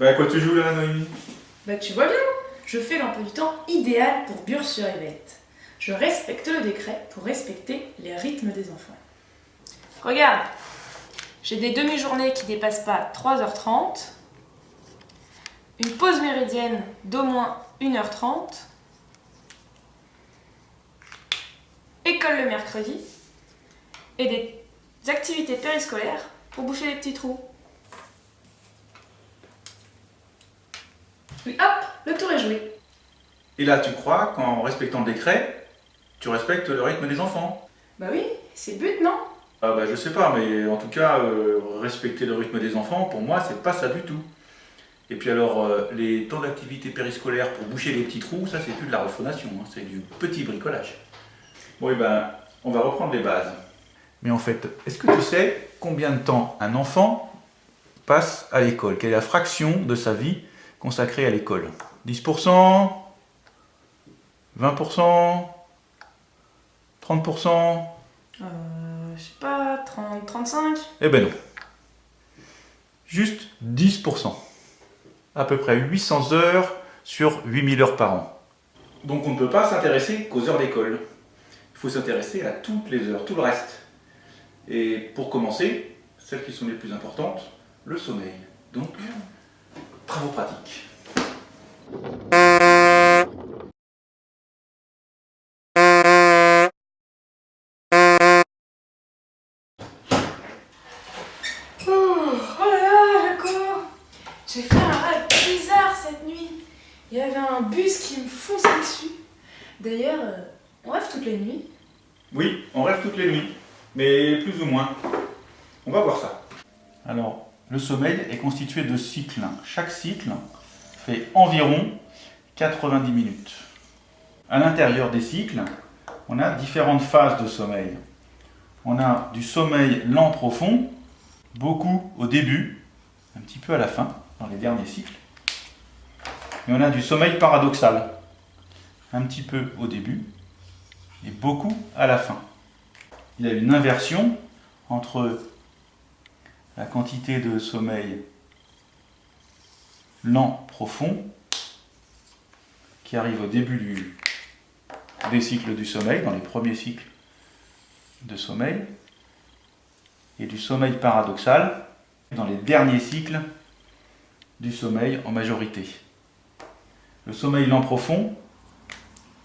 Bah, à quoi tu joues là, Noémie? Bah tu vois bien, je fais l'emploi du temps idéal pour Bure-sur-Yvette. Je respecte le décret pour respecter les rythmes des enfants. Regarde, j'ai des demi-journées qui dépassent pas 3h30, une pause méridienne d'au moins 1h30, école le mercredi et des activités périscolaires pour boucher les petits trous. Oui, hop, le tour est joué. Et là, tu crois qu'en respectant le décret, tu respectes le rythme des enfants? Bah oui, c'est le but, non? Ah bah je sais pas, mais en tout cas, respecter le rythme des enfants, pour moi, c'est pas ça du tout. Et puis alors, les temps d'activité périscolaire pour boucher les petits trous, ça c'est plus de la refaunation, hein, c'est du petit bricolage. Bon, et ben, on va reprendre les bases. Mais en fait, est-ce que tu sais combien de temps un enfant passe à l'école? Quelle est la fraction de sa vie consacrée à l'école? 10%? 20%? 30%? Je sais pas, 30, 35? Eh ben non. Juste 10%. À peu près 800 heures sur 8000 heures par an. Donc on ne peut pas s'intéresser qu'aux heures d'école. Il faut s'intéresser à toutes les heures, tout le reste. Et pour commencer, celles qui sont les plus importantes, le sommeil. Donc, travaux pratiques. Oh là là, Jaco! J'ai fait un rêve bizarre cette nuit. Il y avait un bus qui me fonçait dessus. D'ailleurs, on rêve toutes les nuits. Oui, on rêve toutes les nuits, mais plus ou moins. On va voir ça. Alors, le sommeil est constitué de cycles. Chaque cycle fait environ 90 minutes. À l'intérieur des cycles, on a différentes phases de sommeil. On a du sommeil lent profond, beaucoup au début, un petit peu à la fin, dans les derniers cycles. Et on a du sommeil paradoxal, un petit peu au début et beaucoup à la fin. Il y a une inversion entre la quantité de sommeil lent profond qui arrive au début des cycles du sommeil, dans les premiers cycles de sommeil, et du sommeil paradoxal dans les derniers cycles du sommeil en majorité. Le sommeil lent profond,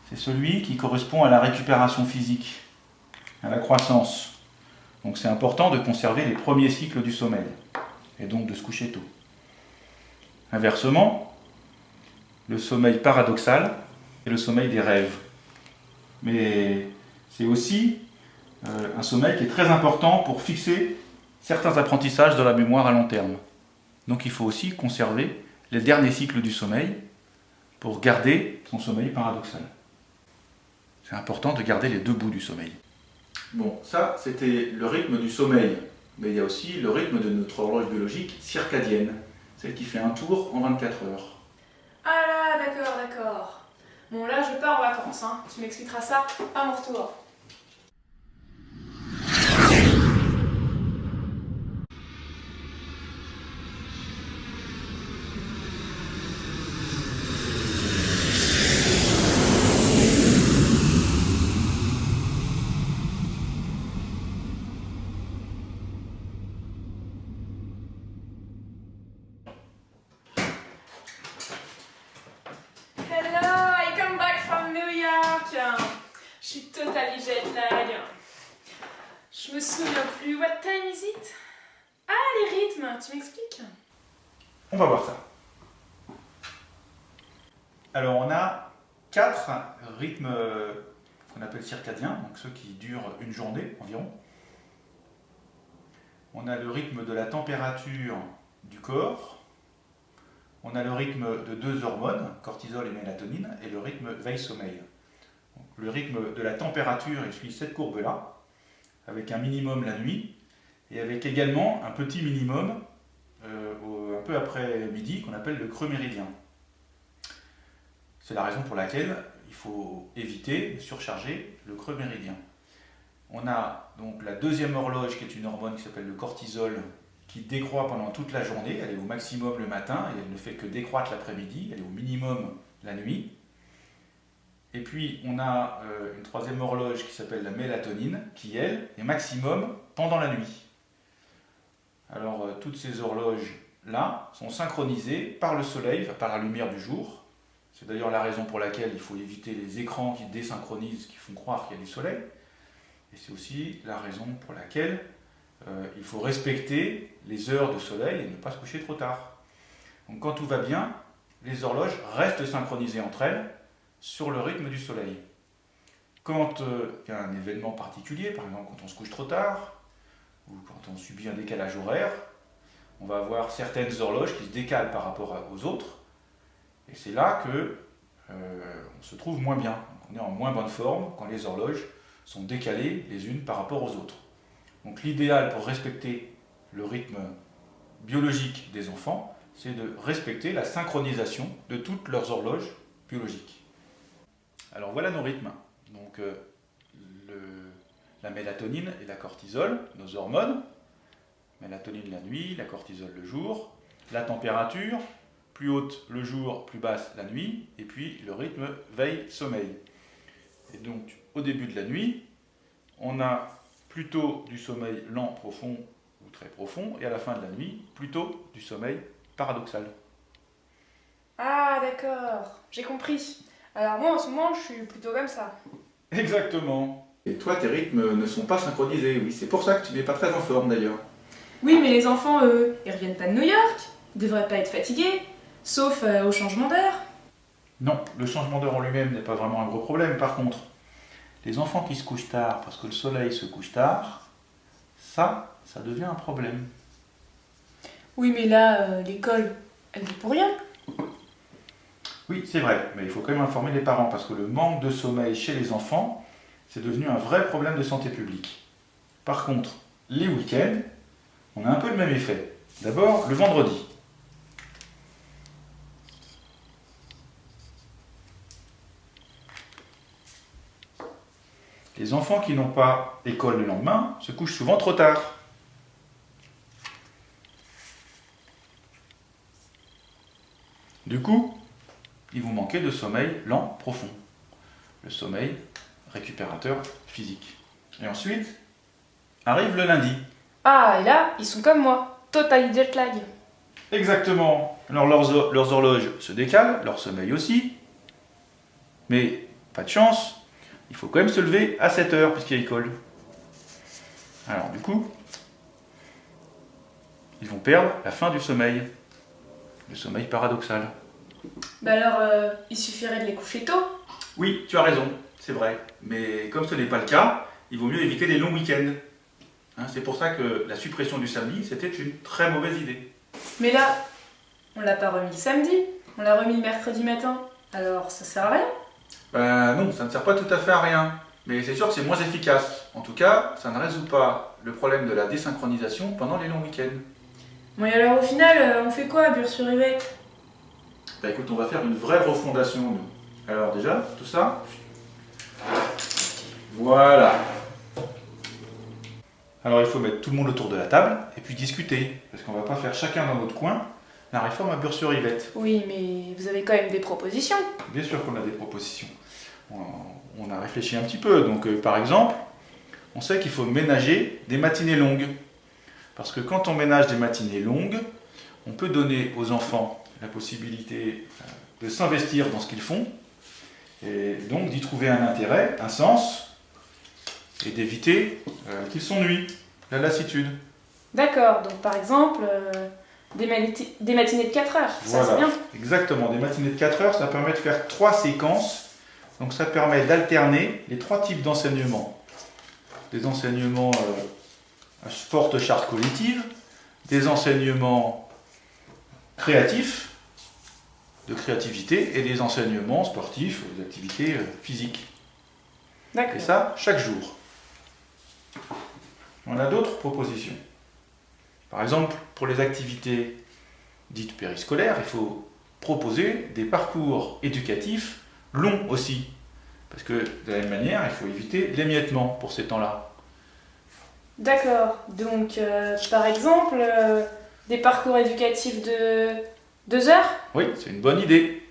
c'est celui qui correspond à la récupération physique, à la croissance. Donc c'est important de conserver les premiers cycles du sommeil, et donc de se coucher tôt. Inversement, le sommeil paradoxal est le sommeil des rêves. Mais c'est aussi un sommeil qui est très important pour fixer certains apprentissages dans la mémoire à long terme. Donc il faut aussi conserver les derniers cycles du sommeil pour garder son sommeil paradoxal. C'est important de garder les deux bouts du sommeil. Bon, ça c'était le rythme du sommeil, mais il y a aussi le rythme de notre horloge biologique circadienne, celle qui fait un tour en 24 heures. Ah là, d'accord. Bon là, je pars en vacances, hein. Tu m'expliqueras ça à mon retour. Hello, I come back from New York. Je suis totally jet lag. Je me souviens plus. What time is it? Ah, les rythmes, tu m'expliques? On va voir ça. Alors on a 4 rythmes qu'on appelle circadiens, donc ceux qui durent une journée environ. On a le rythme de la température du corps. On a le rythme de 2 hormones, cortisol et mélatonine, et le rythme veille-sommeil. Le rythme de la température, il suit cette courbe-là, avec un minimum la nuit, et avec également un petit minimum un peu après midi, qu'on appelle le creux méridien. C'est la raison pour laquelle il faut éviter de surcharger le creux méridien. On a donc la deuxième horloge, qui est une hormone qui s'appelle le cortisol, qui décroît pendant toute la journée. Elle est au maximum le matin et elle ne fait que décroître l'après-midi. Elle est au minimum la nuit. Et puis on a une troisième horloge qui s'appelle la mélatonine, qui elle est maximum pendant la nuit. Alors toutes ces horloges-là sont synchronisées par le soleil, par la lumière du jour. C'est d'ailleurs la raison pour laquelle il faut éviter les écrans qui désynchronisent, qui font croire qu'il y a du soleil. Et c'est aussi la raison pour laquelle il faut respecter les heures de soleil et ne pas se coucher trop tard. Donc quand tout va bien, les horloges restent synchronisées entre elles sur le rythme du soleil. Quand il y a un événement particulier, par exemple quand on se couche trop tard, ou quand on subit un décalage horaire, on va avoir certaines horloges qui se décalent par rapport aux autres, et c'est là que on se trouve moins bien. On est en moins bonne forme quand les horloges sont décalées les unes par rapport aux autres. Donc l'idéal pour respecter le rythme biologique des enfants, c'est de respecter la synchronisation de toutes leurs horloges biologiques. Alors voilà nos rythmes. Donc la mélatonine et la cortisol, nos hormones. Mélatonine la nuit, la cortisol le jour. La température, plus haute le jour, plus basse la nuit. Et puis le rythme veille-sommeil. Et donc au début de la nuit, on a plutôt du sommeil lent, profond ou très profond. Et à la fin de la nuit, plutôt du sommeil paradoxal. Ah d'accord, j'ai compris. Alors moi en ce moment je suis plutôt comme ça. Exactement. Et toi, tes rythmes ne sont pas synchronisés, oui. C'est pour ça que tu n'es pas très en forme d'ailleurs. Oui mais les enfants eux, ils reviennent pas de New York, ils devraient pas être fatigués, sauf au changement d'heure. Non, le changement d'heure en lui-même n'est pas vraiment un gros problème. Par contre, les enfants qui se couchent tard parce que le soleil se couche tard, ça devient un problème. Oui mais là, l'école, elle n'est pour rien. Oui, c'est vrai, mais il faut quand même informer les parents parce que le manque de sommeil chez les enfants, c'est devenu un vrai problème de santé publique. Par contre, les week-ends, on a un peu le même effet. D'abord, le vendredi. Les enfants qui n'ont pas école le lendemain se couchent souvent trop tard. Du coup, ils vont manquer de sommeil lent, profond. Le sommeil récupérateur physique. Et ensuite, arrive le lundi. Ah et là, ils sont comme moi, total jet lag. Exactement. Alors leurs horloges se décalent, leur sommeil aussi. Mais pas de chance, il faut quand même se lever à 7 heures puisqu'il y a école. Alors du coup, ils vont perdre la fin du sommeil. Le sommeil paradoxal. Bah alors, il suffirait de les coucher tôt. Oui, tu as raison, c'est vrai. Mais comme ce n'est pas le cas, il vaut mieux éviter les longs week-ends. Hein, c'est pour ça que la suppression du samedi, c'était une très mauvaise idée. Mais là, on l'a pas remis le samedi, on l'a remis le mercredi matin. Alors ça sert à rien. Ben non, ça ne sert pas tout à fait à rien. Mais c'est sûr que c'est moins efficace. En tout cas, ça ne résout pas le problème de la désynchronisation pendant les longs week-ends. Bon et alors au final, on fait quoi à Bure-sur-Yvette? Ben écoute, on va faire une vraie refondation, nous. Alors déjà, tout ça. Voilà. Alors il faut mettre tout le monde autour de la table et puis discuter. Parce qu'on ne va pas faire chacun dans notre coin la réforme à Bure-sur-Yvette. Oui, mais vous avez quand même des propositions. Bien sûr qu'on a des propositions. On a réfléchi un petit peu. Donc par exemple, on sait qu'il faut ménager des matinées longues. Parce que quand on ménage des matinées longues, on peut donner aux enfants la possibilité de s'investir dans ce qu'ils font, et donc d'y trouver un intérêt, un sens, et d'éviter qu'ils s'ennuient, la lassitude. D'accord, donc par exemple, des matinées de 4 heures, ça Voilà, c'est bien. exactement. Des matinées de 4 heures, ça permet de faire 3 séquences, donc ça permet d'alterner les 3 types d'enseignements. Des enseignements à forte charge cognitive, des enseignements créatifs, de créativité, et des enseignements sportifs, des activités physiques. D'accord. Et ça, chaque jour. On a d'autres propositions. Par exemple, pour les activités dites périscolaires, il faut proposer des parcours éducatifs longs aussi. Parce que de la même manière, il faut éviter l'émiettement pour ces temps-là. D'accord. Donc, par exemple, des parcours éducatifs de 2 heures? Oui, c'est une bonne idée.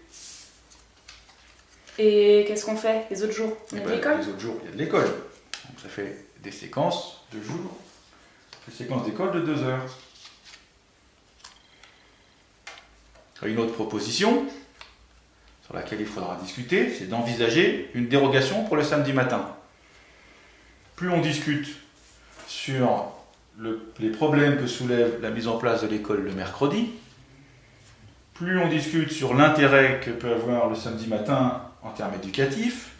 Et qu'est-ce qu'on fait les autres jours? On Eh a de ben, l'école? les autres jours, il y a de l'école. Donc ça fait des séquences de jours, des séquences d'école de 2 heures. Une autre proposition sur laquelle il faudra discuter, c'est d'envisager une dérogation pour le samedi matin. Plus on discute sur les problèmes que soulève la mise en place de l'école le mercredi, plus on discute sur l'intérêt que peut avoir le samedi matin en termes éducatifs,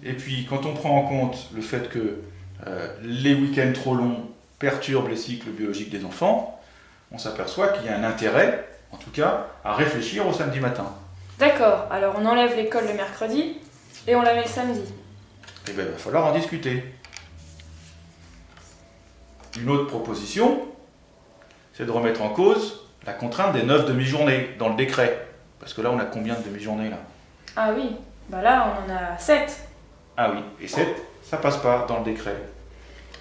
et puis quand on prend en compte le fait que les week-ends trop longs perturbent les cycles biologiques des enfants, on s'aperçoit qu'il y a un intérêt, en tout cas, à réfléchir au samedi matin. D'accord. Alors, on enlève l'école le mercredi et on la met le samedi. Eh bien, il va falloir en discuter. Une autre proposition, c'est de remettre en cause la contrainte des 9 demi-journées dans le décret. Parce que là, on a combien de demi-journées là? Ah oui. Bah là, on en a 7. Ah oui, et 7, ça passe pas dans le décret.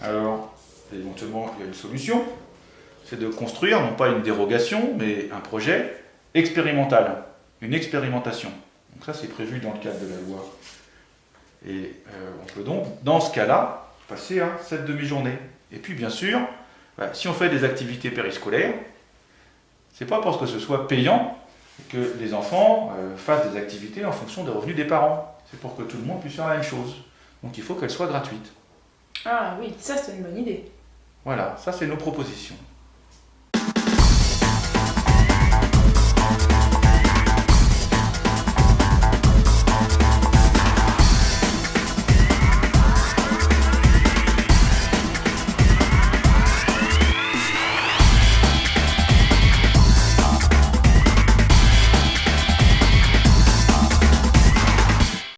Alors, éventuellement, il y a une solution, c'est de construire non pas une dérogation, mais un projet expérimental, une expérimentation. Donc ça, c'est prévu dans le cadre de la loi. Et on peut donc, dans ce cas-là, passer à 7 demi-journées. Et puis, bien sûr, si on fait des activités périscolaires, c'est pas parce que ce soit payant que les enfants fassent des activités en fonction des revenus des parents. C'est pour que tout le monde puisse faire la même chose. Donc il faut qu'elles soient gratuites. Ah oui, ça c'est une bonne idée. Voilà, ça c'est nos propositions.